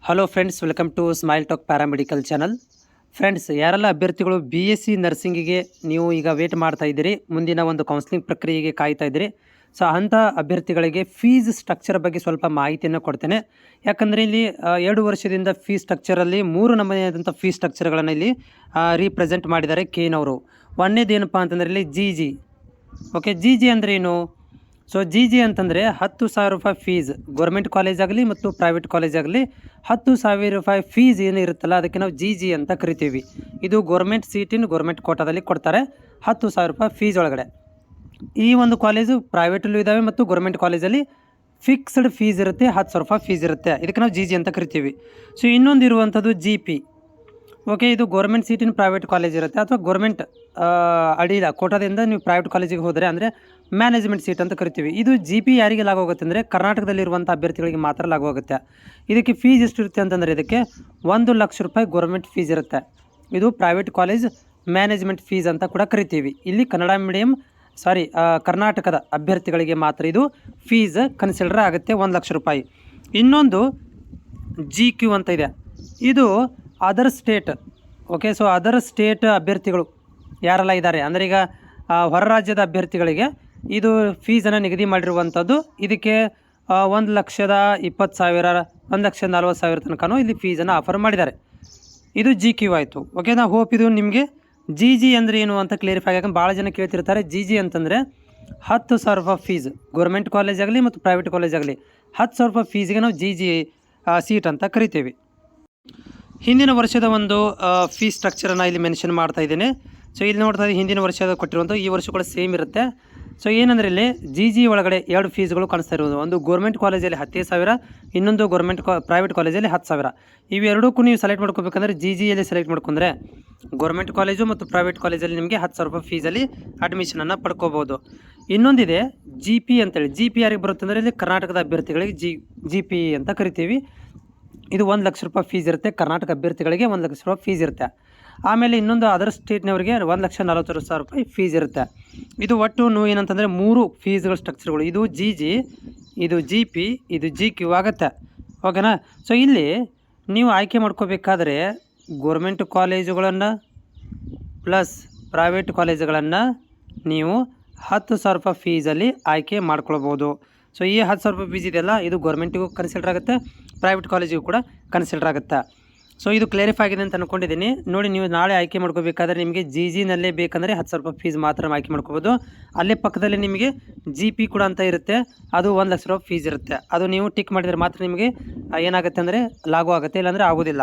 Hello friends, welcome to smile talk paramedical channel. Friends, ಯಾರೆಲ್ಲ ಅಭ್ಯರ್ಥಿಗಳು BSc ನರ್ಸಿಂಗಿಗೆ ನೀವು ಈಗ ವೇಟ್ ಮಾಡ್ತಾ ಇದ್ದೀರಿ, ಮುಂದಿನ ಒಂದು ಕೌನ್ಸಿಲಿಂಗ್ ಪ್ರಕ್ರಿಯೆಗೆ ಕಾಯ್ತಾ ಇದ್ದೀರಿ, ಸೊ ಅಂಥ ಅಭ್ಯರ್ಥಿಗಳಿಗೆ ಫೀಸ್ ಸ್ಟ್ರಕ್ಚರ್ ಬಗ್ಗೆ ಸ್ವಲ್ಪ ಮಾಹಿತಿಯನ್ನು ಕೊಡ್ತೇನೆ. ಯಾಕಂದರೆ ಇಲ್ಲಿ 2 ವರ್ಷದಿಂದ ಫೀಸ್ ಸ್ಟ್ರಕ್ಚರಲ್ಲಿ 3 ನಮೂನೆಯಾದಂಥ ಫೀಸ್ ಸ್ಟ್ರಕ್ಚರ್ಗಳನ್ನು ಇಲ್ಲಿ ರೀಪ್ರೆಸೆಂಟ್ ಮಾಡಿದ್ದಾರೆ ಕೇನವರು. ಒಂದೇದು ಏನಪ್ಪ ಅಂತಂದರೆ ಇಲ್ಲಿ GG. ಓಕೆ, GG ಅಂದರೆ ಏನು? ಸೊ GG ಅಂತಂದರೆ 10,000 ರೂಪಾಯಿ ಫೀಸ್, ಗೌರ್ಮೆಂಟ್ ಕಾಲೇಜ್ ಆಗಲಿ ಮತ್ತು ಪ್ರೈವೇಟ್ ಕಾಲೇಜ್ ಆಗಲಿ 10,000 ರೂಪಾಯಿ ಫೀಸ್ ಏನು ಇರುತ್ತಲ್ಲ ಅದಕ್ಕೆ ನಾವು GG ಅಂತ ಕರಿತೀವಿ. ಇದು ಗೌರ್ಮೆಂಟ್ ಸೀಟಿನ ಗೌರ್ಮೆಂಟ್ ಕೋಟಾದಲ್ಲಿ ಕೊಡ್ತಾರೆ 10,000 ರೂಪಾಯಿ ಫೀಸ್ ಒಳಗಡೆ. ಈ ಒಂದು ಕಾಲೇಜು ಪ್ರೈವೇಟಲ್ಲೂ ಇದ್ದಾವೆ ಮತ್ತು ಗೌರ್ಮೆಂಟ್ ಕಾಲೇಜಲ್ಲಿ ಫಿಕ್ಸ್ಡ್ ಫೀಸ್ ಇರುತ್ತೆ, 10,000 ರೂಪಾಯಿ ಫೀಸ್ ಇರುತ್ತೆ. ಇದಕ್ಕೆ ನಾವು GG ಅಂತ ಕರಿತೀವಿ. ಸೊ ಇನ್ನೊಂದು ಇರುವಂಥದ್ದು GP. ಓಕೆ, ಇದು ಗೌರ್ಮೆಂಟ್ ಸೀಟಿನ ಪ್ರೈವೇಟ್ ಕಾಲೇಜ್ ಇರುತ್ತೆ ಅಥವಾ ಗೌರ್ಮೆಂಟ್ ಅಡಿಯಿಲ್ಲ ಕೋಟಾದಿಂದ ನೀವು ಪ್ರೈವೇಟ್ ಕಾಲೇಜಿಗೆ ಹೋದರೆ ಅಂದರೆ ಮ್ಯಾನೇಜ್ಮೆಂಟ್ ಸೀಟ್ ಅಂತ ಕರಿತೀವಿ. ಇದು GP ಯಾರಿಗೆ ಲಾಗು ಆಗುತ್ತೆ ಅಂದರೆ ಕರ್ನಾಟಕದಲ್ಲಿರುವಂಥ ಅಭ್ಯರ್ಥಿಗಳಿಗೆ ಮಾತ್ರ ಲಾಗು ಆಗುತ್ತೆ. ಇದಕ್ಕೆ ಫೀಸ್ ಎಷ್ಟಿರುತ್ತೆ ಅಂತಂದರೆ ಇದಕ್ಕೆ 1 ಲಕ್ಷ ರೂಪಾಯಿ ಗೌರ್ಮೆಂಟ್ ಫೀಸ್ ಇರುತ್ತೆ. ಇದು ಪ್ರೈವೇಟ್ ಕಾಲೇಜ್ ಮ್ಯಾನೇಜ್ಮೆಂಟ್ ಫೀಸ್ ಅಂತ ಕೂಡ ಕರಿತೀವಿ. ಇಲ್ಲಿ ಕನ್ನಡ ಮೀಡಿಯಮ್ ಕರ್ನಾಟಕದ ಅಭ್ಯರ್ಥಿಗಳಿಗೆ ಮಾತ್ರ ಇದು ಫೀಸ್ ಕನ್ಸಿಡರ್ ಆಗುತ್ತೆ 1 ಲಕ್ಷ ರೂಪಾಯಿ. ಇನ್ನೊಂದು GQ ಅಂತ ಇದೆ, ಇದು other state. Okay, so other state ಅಭ್ಯರ್ಥಿಗಳು ಯಾರೆಲ್ಲ ಇದ್ದಾರೆ ಅಂದರೆ ಈಗ ಹೊರ ರಾಜ್ಯದ ಅಭ್ಯರ್ಥಿಗಳಿಗೆ ಇದು ಫೀಸನ್ನು ನಿಗದಿ ಮಾಡಿರುವಂಥದ್ದು. ಇದಕ್ಕೆ 1,20,000 1,40,000 ತನಕನೂ ಇಲ್ಲಿ ಫೀಸನ್ನು ಆಫರ್ ಮಾಡಿದ್ದಾರೆ. ಇದು GQ ಆಯಿತು. ಓಕೆ, ನಾವು ಹೋಪ್ ಇದು ನಿಮಗೆ GG ಅಂದರೆ ಏನು ಅಂತ ಕ್ಲಿಯರಿಫೈ ಆಗಿ, ಭಾಳ ಜನ ಕೇಳ್ತಿರ್ತಾರೆ. GG ಅಂತಂದರೆ 10,000 ರೂಪಾಯಿ ಫೀಸ್, ಗೌರ್ಮೆಂಟ್ ಕಾಲೇಜ್ ಆಗಲಿ ಮತ್ತು ಪ್ರೈವೇಟ್ ಕಾಲೇಜ್ ಆಗಲಿ 10,000 ರೂಪಾಯಿ ಫೀಸ್ಗೆ ನಾವು GG ಸೀಟ್ ಅಂತ ಕರಿತೀವಿ. ಹಿಂದಿನ ವರ್ಷದ ಒಂದು ಫೀಸ್ ಸ್ಟ್ರಕ್ಚರನ್ನು ಇಲ್ಲಿ ಮೆನ್ಷನ್ ಮಾಡ್ತಾ ಇದ್ದೇನೆ. ಸೊ ಇಲ್ಲಿ ನೋಡ್ತಾ ಇದ್ದೀವಿ, ಹಿಂದಿನ ವರ್ಷದ ಕೊಟ್ಟಿರುವಂಥ ಈ ವರ್ಷ ಕೂಡ ಸೇಮ್ ಇರುತ್ತೆ. ಸೊ ಏನಂದರೆ ಇಲ್ಲಿ GG ಒಳಗಡೆ 2 ಫೀಸ್ಗಳು ಕಾಣಿಸ್ತಾ ಇರೋದು. ಒಂದು ಗೌರ್ಮೆಂಟ್ ಕಾಲೇಜಲ್ಲಿ 15,000, ಇನ್ನೊಂದು ಪ್ರೈವೇಟ್ ಕಾಲೇಜಲ್ಲಿ 10,000. ಇವೆರಡಕ್ಕೂ ನೀವು ಸೆಲೆಕ್ಟ್ ಮಾಡ್ಕೋಬೇಕಂದ್ರೆ GGಯಲ್ಲಿ ಸೆಲೆಕ್ಟ್ ಮಾಡ್ಕೊಂಡ್ರೆ ಗೌರ್ಮೆಂಟ್ ಕಾಲೇಜು ಮತ್ತು ಪ್ರೈವೇಟ್ ಕಾಲೇಜಲ್ಲಿ ನಿಮಗೆ 10,000 ರೂಪಾಯಿ ಫೀಸಲ್ಲಿ ಅಡ್ಮಿಷನನ್ನು ಪಡ್ಕೋಬೋದು. ಇನ್ನೊಂದಿದೆ GP ಅಂತೇಳಿ. GP ಯಾರಿಗೆ ಬರುತ್ತೆ ಅಂದರೆ ಇಲ್ಲಿ ಕರ್ನಾಟಕದ ಅಭ್ಯರ್ಥಿಗಳಿಗೆ GP ಅಂತ ಕರಿತೀವಿ. ಇದು 1 ಲಕ್ಷ ರೂಪಾಯಿ ಫೀಸ್ ಇರುತ್ತೆ. ಕರ್ನಾಟಕ ಅಭ್ಯರ್ಥಿಗಳಿಗೆ 1 ಲಕ್ಷ ರೂಪಾಯಿ ಫೀಸ್ ಇರುತ್ತೆ. ಆಮೇಲೆ ಇನ್ನೊಂದು ಅದರ್ ಸ್ಟೇಟ್ನವರಿಗೆ 1,40,000 ರೂಪಾಯಿ ಫೀಸ್ ಇರುತ್ತೆ. ಇದು ಒಟ್ಟು ಏನಂತಂದರೆ 3 ಫೀಸ್ಗಳ ಸ್ಟ್ರಕ್ಚರ್ಗಳು. ಇದು GG, ಇದು GP, ಇದು GQ ಆಗುತ್ತೆ. ಓಕೆನಾ? ಸೊ ಇಲ್ಲಿ ನೀವು ಆಯ್ಕೆ ಮಾಡ್ಕೋಬೇಕಾದ್ರೆ ಗೌರ್ಮೆಂಟ್ ಕಾಲೇಜುಗಳನ್ನು ಪ್ಲಸ್ ಪ್ರೈವೇಟ್ ಕಾಲೇಜುಗಳನ್ನು ನೀವು 10,000 ರೂಪಾಯಿ ಫೀಸಲ್ಲಿ ಆಯ್ಕೆ ಮಾಡ್ಕೊಳ್ಬೋದು. ಸೊ ಈ 10,000 ರೂಪಾಯಿ ಫೀಸ್ ಇದೆಯಲ್ಲ, ಇದು ಗೌರ್ಮೆಂಟಿಗೂ ಕನ್ಸಿಡರ್ ಆಗುತ್ತೆ, ಪ್ರೈವೇಟ್ ಕಾಲೇಜಿಗೂ ಕೂಡ ಕನ್ಸಿಡರ್ ಆಗುತ್ತೆ. ಸೊ ಇದು ಕ್ಲಿಯರಿಫೈ ಆಗಿದೆ ಅಂತ ಅಂದ್ಕೊಂಡಿದ್ದೀನಿ. ನೋಡಿ, ನೀವು ನಾಳೆ ಆಯ್ಕೆ ಮಾಡ್ಕೋಬೇಕಾದ್ರೆ ನಿಮಗೆ GGನಲ್ಲೇ ಬೇಕಂದರೆ 10,000 ರೂಪಾಯಿ ಫೀಸ್ ಮಾತ್ರ ಆಯ್ಕೆ ಮಾಡ್ಕೋಬೋದು. ಅಲ್ಲೇ ಪಕ್ಕದಲ್ಲಿ ನಿಮಗೆ GP ಕೂಡ ಅಂತ ಇರುತ್ತೆ, ಅದು 1 ಲಕ್ಷ ರೂಪಾಯಿ ಫೀಸ್ ಇರುತ್ತೆ. ಅದು ನೀವು ಟಿಕ್ ಮಾಡಿದರೆ ಮಾತ್ರ ನಿಮಗೆ ಏನಾಗುತ್ತೆ ಅಂದರೆ ಲಾಗು ಆಗುತ್ತೆ, ಇಲ್ಲಾಂದರೆ ಆಗೋದಿಲ್ಲ.